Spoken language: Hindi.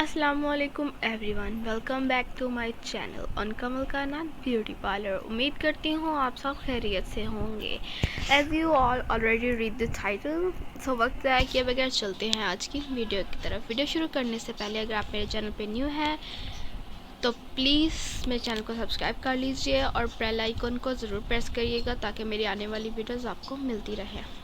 अस्सलामुअलैकुम everyone, welcome back to my channel on Kamal का नाम ब्यूटी पार्लर। उम्मीद करती हूँ आप सब खैरियत से होंगे। As you all already read the title, so वक्त ज़ाया किए बगैर चलते हैं आज की वीडियो की तरफ। वीडियो शुरू करने से पहले अगर आप मेरे चैनल पे न्यू हैं तो प्लीज़ मेरे चैनल को सब्सक्राइब कर लीजिए और बेल आइकन को ज़रूर प्रेस करिएगा ताकि मेरी आने वाली वीडियोज़ आपको मिलती रहे।